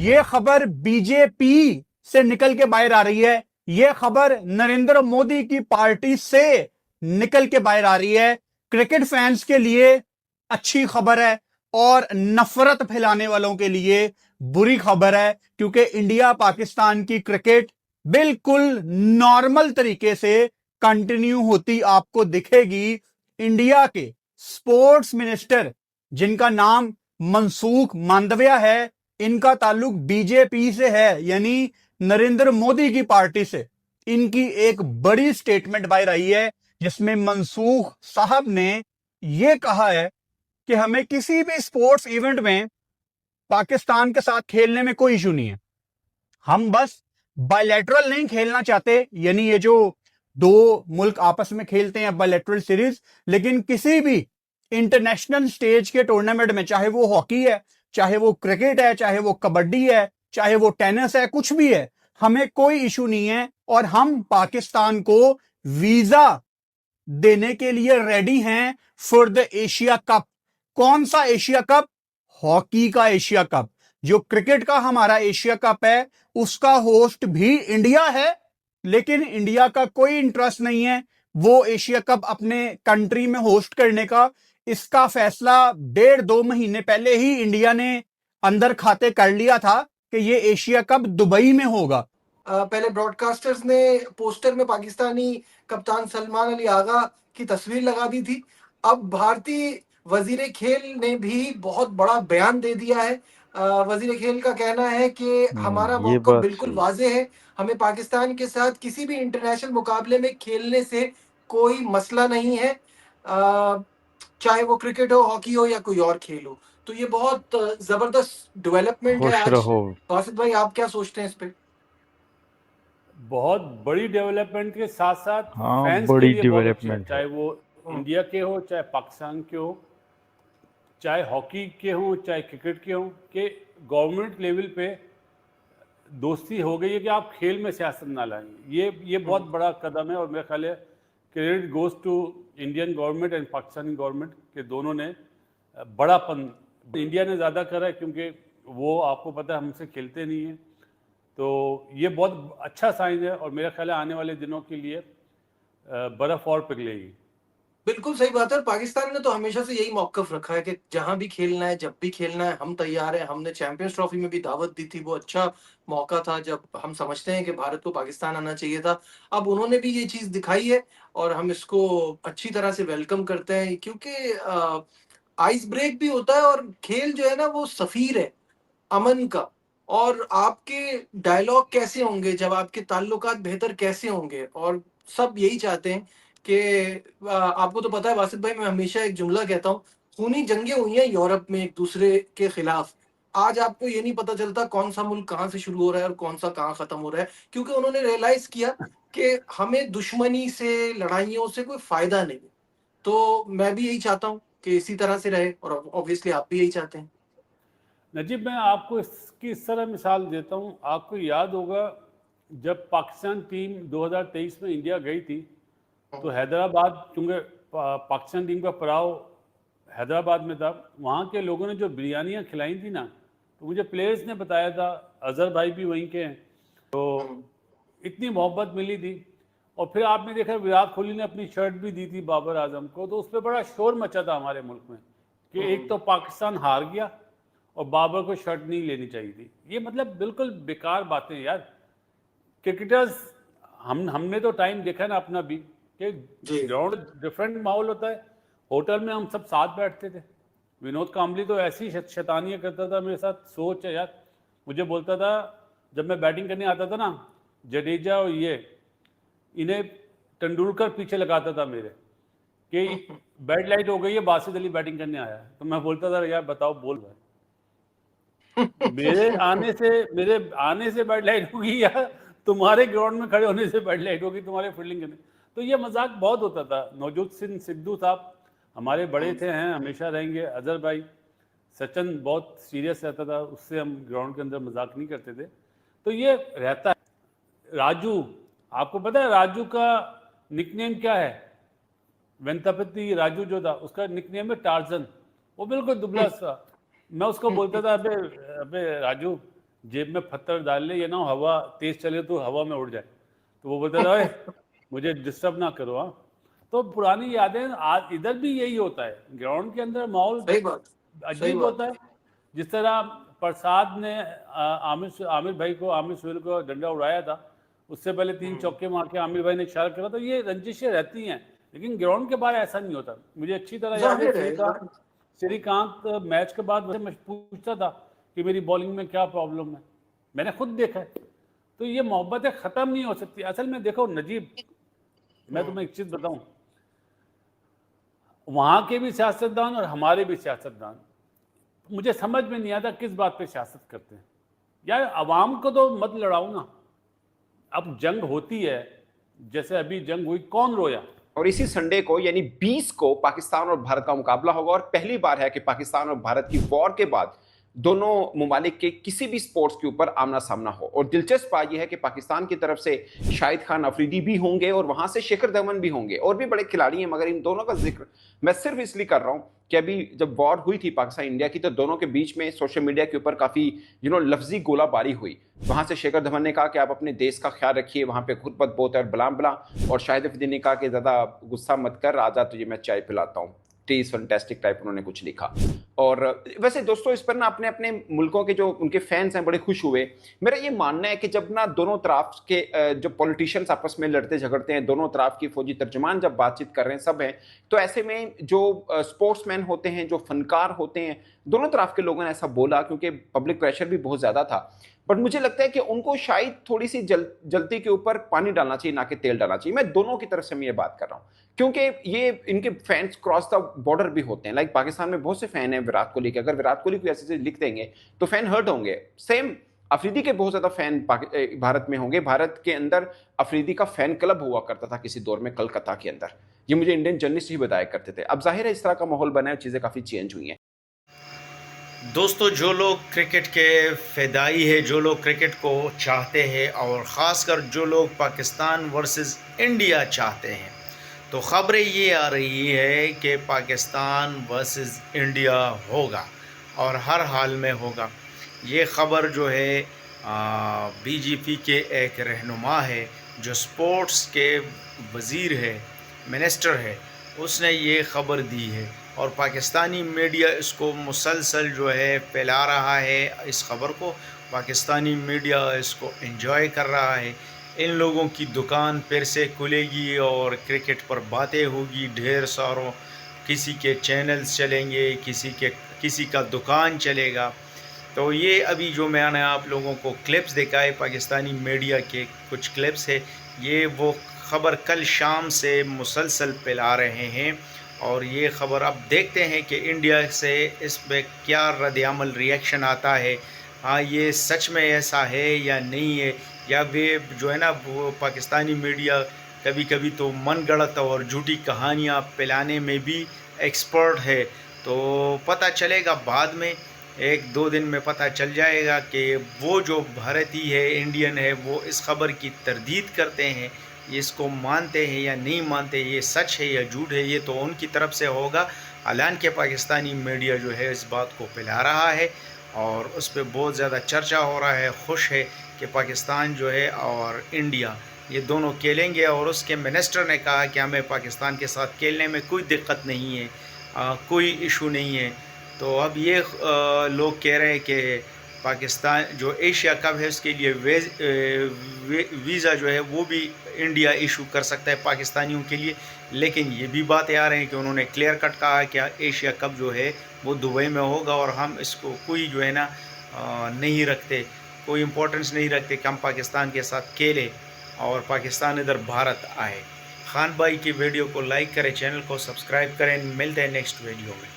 ये खबर बीजेपी से निकल के बाहर आ रही है, ये खबर नरेंद्र मोदी की पार्टी से निकल के बाहर आ रही है। क्रिकेट फैंस के लिए अच्छी खबर है और नफरत फैलाने वालों के लिए बुरी खबर है, क्योंकि इंडिया पाकिस्तान की क्रिकेट बिल्कुल नॉर्मल तरीके से कंटिन्यू होती आपको दिखेगी। इंडिया के स्पोर्ट्स मिनिस्टर जिनका नाम मनसुख मांडविया है, इनका ताल्लुक बीजेपी से है, यानी नरेंद्र मोदी की पार्टी से। इनकी एक बड़ी स्टेटमेंट बाहर आई है जिसमें मनसूख साहब ने यह कहा है कि हमें किसी भी स्पोर्ट्स इवेंट में पाकिस्तान के साथ खेलने में कोई इशू नहीं है। हम बस बायलैटरल नहीं खेलना चाहते, यानी ये जो दो मुल्क आपस में खेलते हैं बायलैटरल सीरीज, लेकिन किसी भी इंटरनेशनल स्टेज के टूर्नामेंट में, चाहे वो हॉकी है, चाहे वो क्रिकेट है, चाहे वो कबड्डी है, चाहे वो टेनिस है, कुछ भी है, हमें कोई इशू नहीं है। और हम पाकिस्तान को वीजा देने के लिए रेडी हैं फॉर द एशिया कप। कौन सा एशिया कप? हॉकी का एशिया कप। जो क्रिकेट का हमारा एशिया कप है उसका होस्ट भी इंडिया है, लेकिन इंडिया का कोई इंटरेस्ट नहीं है वो एशिया कप अपने कंट्री में होस्ट करने का। इसका फैसला 1.5-2 महीने पहले ही इंडिया ने अंदर खाते कर लिया था कि ये एशिया कप दुबई में होगा। पहले ब्रॉडकास्टर्स ने पोस्टर में पाकिस्तानी कप्तान सलमान अली आगा की तस्वीर लगा दी थी। अब भारतीय वजीर खेल ने भी बहुत बड़ा बयान दे दिया है। वजीर खेल का कहना है कि हमारा मौक़िफ़ बिल्कुल वाज़ेह है, हमें पाकिस्तान के साथ किसी भी इंटरनेशनल मुकाबले में खेलने से कोई मसला नहीं है, चाहे वो क्रिकेट हो, हॉकी हो या कोई और खेल हो। तो ये बहुत जबरदस्त डेवलपमेंट है आज। वासिफ भाई, आप क्या सोचते हैं इस पे? बहुत बड़ी डेवलपमेंट के साथ साथ फैंस के बड़ी लिए बहुत अच्छी है, डेवलपमेंट चाहे वो इंडिया के हो, चाहे पाकिस्तान के हो, चाहे हॉकी के हो, चाहे क्रिकेट के हो, कि गवर्नमेंट लेवल पे दोस्ती हो गई है कि आप खेल में सियासत ना लाएंगे। ये बहुत बड़ा कदम है और मेरा ख्याल है credit goes to Indian government and Pakistani government के दोनों ने बड़ापन इंडिया ने ज़्यादा करा है, क्योंकि वो आपको पता है हमसे खेलते नहीं है। तो ये बहुत अच्छा साइन है और मेरा ख्याल है आने वाले दिनों के लिए बर्फ और पिघलेगी। बिल्कुल सही बात है। और पाकिस्तान ने तो हमेशा से यही मौकफ रखा है कि जहां भी खेलना है, जब भी खेलना है, हम तैयार हैं। हमने चैंपियंस ट्रॉफी में भी दावत दी थी, वो अच्छा मौका था जब हम समझते हैं कि भारत को पाकिस्तान आना चाहिए था। अब उन्होंने भी ये चीज दिखाई है और हम इसको अच्छी तरह से वेलकम करते हैं, क्योंकि आइस ब्रेक भी होता है और खेल जो है ना वो सफीर है अमन का। और आपके डायलॉग कैसे होंगे, जब आपके ताल्लुकात बेहतर कैसे होंगे, और सब यही चाहते हैं कि आपको तो पता है वासिफ भाई, मैं हमेशा एक जुमला कहता हूँ, खूनी जंगें हुई हैं यूरोप में एक दूसरे के खिलाफ। आज आपको ये नहीं पता चलता कौन सा मुल्क कहाँ से शुरू हो रहा है और कौन सा कहाँ खत्म हो रहा है, क्योंकि उन्होंने रियलाइज किया कि हमें दुश्मनी से, लड़ाइयों से कोई फायदा नहीं। तो मैं भी यही चाहता हूँ कि इसी तरह से रहे, और ऑब्वियसली आप भी यही चाहते हैं। नजीब, मैं आपको इसकी इस तरह मिसाल देता हूँ। आपको याद होगा जब पाकिस्तान टीम 2023 में इंडिया गई थी, तो हैदराबाद, चूँकि पाकिस्तान टीम का पड़ाव हैदराबाद में था, वहाँ के लोगों ने जो बिरयानियाँ खिलाई थी ना, तो मुझे प्लेयर्स ने बताया था, अजहर भाई भी वहीं के हैं, तो इतनी मोहब्बत मिली थी। और फिर आपने देखा विराट कोहली ने अपनी शर्ट भी दी थी बाबर आजम को, तो उस पर बड़ा शोर मचा था हमारे मुल्क में कि एक तो पाकिस्तान हार गया और बाबर को शर्ट नहीं लेनी चाहिए थी। ये मतलब बिल्कुल बेकार बातें यार। क्रिकेटर्स हमने तो टाइम देखा ना अपना भी, कि ग्राउंड डिफरेंट माहौल होता है। होटल में हम सब साथ बैठते थे। विनोद कांबली तो ऐसी शैतानियाँ करता था मेरे साथ, सोच है यार। मुझे बोलता था जब मैं बैटिंग करने आता था ना, जडेजा और ये इन्हें तेंदुलकर पीछे लगाता था मेरे, कि बैड लाइट हो गई है, बासित अली बैटिंग करने आया है। तो मैं बोलता था यार बताओ, बोल रहा है मेरे आने से बैड लाइट होगी या तुम्हारे ग्राउंड में खड़े होने से बैड लाइट होगी, तुम्हारे फील्डिंग करने। तो ये मजाक बहुत होता था। नवजोत सिंह सिद्धू साहब हमारे बड़े थे, हैं, हमेशा रहेंगे। अजहर भाई, सचिन बहुत सीरियस रहता था, उससे हम ग्राउंड के अंदर मजाक नहीं करते थे। तो ये रहता है। राजू, आपको पता है राजू का निकनेम क्या है? वेंतापति राजू जो था, उसका निकनेम है टार्जन। वो बिल्कुल दुबला सा। मैं उसको बोलता था, अबे अबे राजू, जेब में पत्थर डाल ले, ये ना हवा तेज चले तो हवा में उड़ जाए। तो वो बोलता था, "ओए, मुझे डिस्टर्ब ना करो।" हाँ, तो पुरानी यादें आज इधर भी यही होता है, ग्राउंड के अंदर माहौल सही बात, सही अजीब बात। होता है। जिस तरह प्रसाद ने आमिर भाई को, आमिर सुहेल को डंडा उड़ाया था, उससे पहले 3 चौके मार के आमिर भाई ने इशारा करा, तो ये रंजिशें रहती हैं, लेकिन ग्राउंड के बाहर ऐसा नहीं होता। मुझे अच्छी तरह याद है, जाहिर है, श्रीकांत मैच के बाद मुझे पूछता था कि मेरी बॉलिंग में क्या प्रॉब्लम है, मैंने खुद देखा है। तो ये मोहब्बतें ख़त्म नहीं हो सकती। असल में देखो नजीब, मैं तुम्हें एक चीज़ बताऊं, वहाँ के भी सियासतदान और हमारे भी सियासतदान, मुझे समझ में नहीं आता किस बात पे सियासत करते हैं। यार अवाम को तो मत लड़ाओ ना। अब जंग होती है, जैसे अभी जंग हुई, कौन रोया? और इसी संडे को यानी 20 को पाकिस्तान और भारत का मुकाबला होगा और पहली बार है कि पाकिस्तान और भारत की वॉर के बाद दोनों ममालिक के किसी भी स्पोर्ट्स के ऊपर आमना सामना हो। और दिलचस्प बात यह है कि पाकिस्तान की तरफ से शाहिद खान अफरीदी भी होंगे और वहां से शिखर धवन भी होंगे और भी बड़े खिलाड़ी हैं, मगर इन दोनों का जिक्र मैं सिर्फ इसलिए कर रहा हूं कि अभी जब वॉर हुई थी पाकिस्तान इंडिया की, तो दोनों के बीच में सोशल मीडिया के ऊपर काफी लफ्जी गोलाबारी हुई। वहां से शेखर धवन ने कहा कि आप अपने देश का ख्याल रखिए, वहां पे खुरपत बहुत है और बला बला, और शाहिद अफरीदी ने कहा कि ज्यादा गुस्सा मत कर, आजा तुझे मैं चाय पिलाता हूँ, टीज फैंटास्टिक टाइप उन्होंने कुछ लिखा। और वैसे दोस्तों इस पर ना अपने अपने मुल्कों के जो उनके फैंस हैं बड़े खुश हुए। मेरा ये मानना है कि जब ना दोनों तरफ के जो पॉलिटिशियंस आपस में लड़ते झगड़ते हैं, दोनों तरफ की फौजी तर्जुमान जब बातचीत कर रहे हैं सब हैं, तो ऐसे में जो स्पोर्ट्समैन होते हैं, जो फनकार होते हैं, दोनों तरफ के लोगों ने ऐसा बोला क्योंकि पब्लिक प्रेशर भी बहुत ज्यादा था। बट मुझे लगता है कि उनको शायद थोड़ी सी जलती के ऊपर पानी डालना चाहिए, ना कि तेल डालना चाहिए। मैं दोनों की तरफ से मैं ये बात कर रहा हूँ क्योंकि ये इनके फैंस क्रॉस द बॉर्डर भी होते हैं। लाइक पाकिस्तान में बहुत से फैन हैं विराट कोहली के, अगर विराट कोहली को ऐसे चीज लिख देंगे तो फैन हर्ट होंगे। सेम अफरीदी के बहुत ज्यादा फैन भारत में होंगे। भारत के अंदर अफरीदी का फैन क्लब हुआ करता था किसी दौर में कलकत्ता के अंदर, ये मुझे इंडियन जर्नलिस्ट ही बताया करते थे। अब जाहिर है इस तरह का माहौल बना है, चीजें काफी चेंज हुई हैं। दोस्तों, जो लोग क्रिकेट के फ़िदाई है, जो लोग क्रिकेट को चाहते हैं और ख़ासकर जो लोग पाकिस्तान वर्सेस इंडिया चाहते हैं, तो ख़बरें ये आ रही है कि पाकिस्तान वर्सेस इंडिया होगा और हर हाल में होगा। ये ख़बर जो है बीजेपी के एक रहनुमा है, जो स्पोर्ट्स के वज़ीर है, मिनिस्टर है, उसने ये ख़बर दी है और पाकिस्तानी मीडिया इसको मुसलसल जो है फैला रहा है। इस ख़बर को पाकिस्तानी मीडिया इसको एंजॉय कर रहा है। इन लोगों की दुकान फिर से खुलेगी और क्रिकेट पर बातें होगी ढेर सारों, किसी के चैनल्स चलेंगे, किसी का दुकान चलेगा। तो ये अभी जो मैंने आप लोगों को क्लिप्स दिखाए पाकिस्तानी मीडिया के कुछ क्लिप्स है, ये वो ख़बर कल शाम से मुसलसल फैला रहे हैं और ये ख़बर अब देखते हैं कि इंडिया से इस पर क्या रद्द-ए-अमल रिएक्शन आता है। हाँ, ये सच में ऐसा है या नहीं है, या वे जो है ना वो पाकिस्तानी मीडिया कभी कभी तो मनगढ़ंत और झूठी कहानियाँ फैलाने में भी एक्सपर्ट है। तो पता चलेगा बाद में, 1-2 दिन में पता चल जाएगा कि वो जो भारतीय है, इंडियन है, वो इस ख़बर की तरदीद करते हैं, इसको मानते हैं या नहीं मानते, ये सच है या झूठ है, ये तो उनकी तरफ से होगा। हालांकि के पाकिस्तानी मीडिया जो है इस बात को फैला रहा है और उस पर बहुत ज़्यादा चर्चा हो रहा है। खुश है कि पाकिस्तान जो है और इंडिया ये दोनों खेलेंगे और उसके मिनिस्टर ने कहा कि हमें पाकिस्तान के साथ खेलने में कोई दिक्कत नहीं है, कोई इशू नहीं है। तो अब ये लोग कह रहे हैं कि पाकिस्तान जो एशिया कप है उसके लिए वीज़ा जो है वो भी इंडिया इशू कर सकता है पाकिस्तानियों के लिए। लेकिन ये भी बातें आ रही हैं कि उन्होंने क्लियर कट कहा कि एशिया कप जो है वो दुबई में होगा और हम इसको कोई जो है ना नहीं रखते, कोई इम्पोर्टेंस नहीं रखते कि हम पाकिस्तान के साथ खेलें और पाकिस्तान इधर भारत आए। खान भाई की वीडियो को लाइक करें, चैनल को सब्सक्राइब करें। मिलते हैं नेक्स्ट वीडियो में।